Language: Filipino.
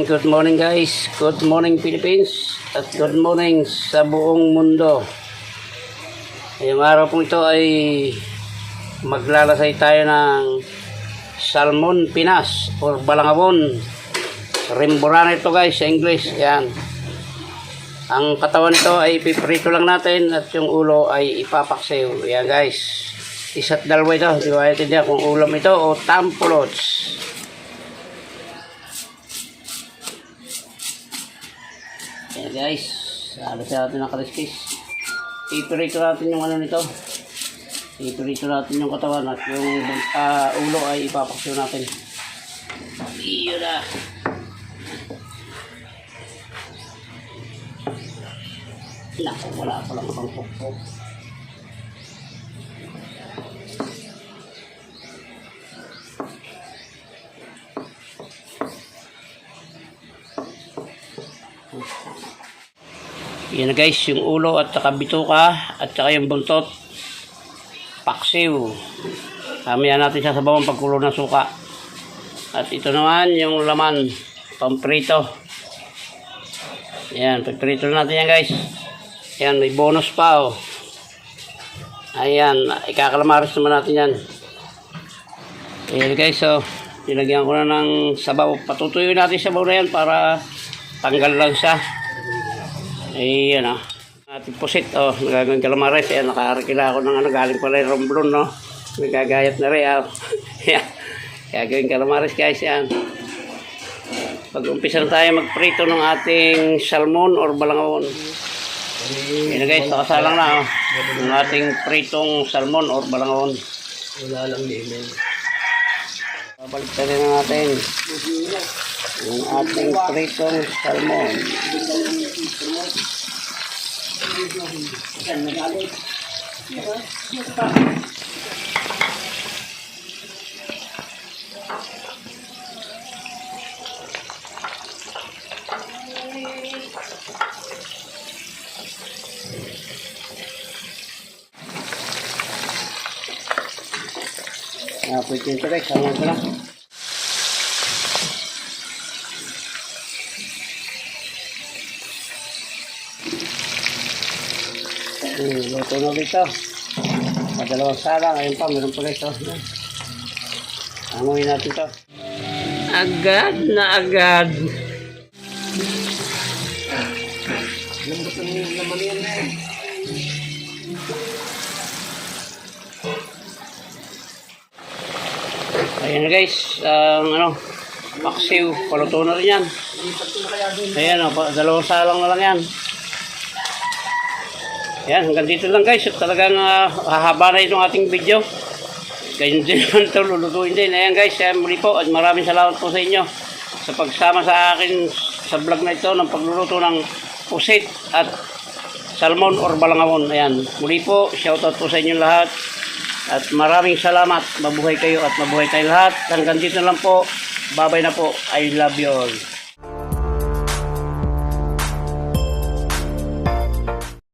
Ayan, good morning guys. Good morning Philippines at good morning sa buong mundo. Ngayong araw po ito ay maglalasay tayo ng Salmon Pinas or Balangawon. Rimborana ito guys sa English. Ayan. Ang katawan nito ay ipiprito lang natin at yung ulo ay ipapaksiw. Ayan guys. Isa't dalawa ito. Di ba natin kung ulam ito o tampulots. Ayan guys, alas natin ng kaliskis. Ipirito natin yung ano nito. Ipirito natin yung katawan at yung ulo ay ipapaksyo natin. Iyon na. Naku, wala palang pangpukpok. Yan na guys, yung ulo at saka bituka at saka yung buntot paksiw. Mamaya natin sasabawan pagkulo ng suka. At ito naman yung laman pamprito. Yan, pagprito natin yan guys. Yan, may bonus pa oh. Ayan, ikakalamaris naman natin yan. Ayan guys, so nilagyan ko na ng sabaw. Patutuyo natin sabaw na yan para tanggal lang siya. Ayan o. Ating pusit o. Nagagawin calamares. Ayan. Nakaharikila ako ng ano. Galing pala yung romblon no. Nagagayat na rin. Ayan. Gagawin calamares guys. Ayan. Pag-umpisa na tayo magprito ng ating salmon or balangawon. Ayan guys. Nakasalang na o. Yung ating pritong salmon or balangawon. Wala lang limel. Babalik tayo na natin. Yung ating pritong salmon. Pwede ito guys, sama ko lang. Luto na dito. Padalawang salang. Ayun pa, meron pa ito. Amuin natin ito. Agad na agad. Ayan na guys. Paksiw. Paluto na rin yan. Ayan o, dalawang salang na lang yan. Ayan, hanggang dito lang guys. Talagang hahaba na itong ating video. Ganyan din naman ito, lulutuin din. Ayan guys, muli po at maraming salamat po sa inyo sa pagsama sa akin sa vlog na ito ng pagluluto ng pusit at salmon or balangawon. Ayan, muli po, shoutout po sa inyo lahat. At maraming salamat. Mabuhay kayo at mabuhay tayo lahat. Hanggang dito lang po. Bye-bye na po. I love you all.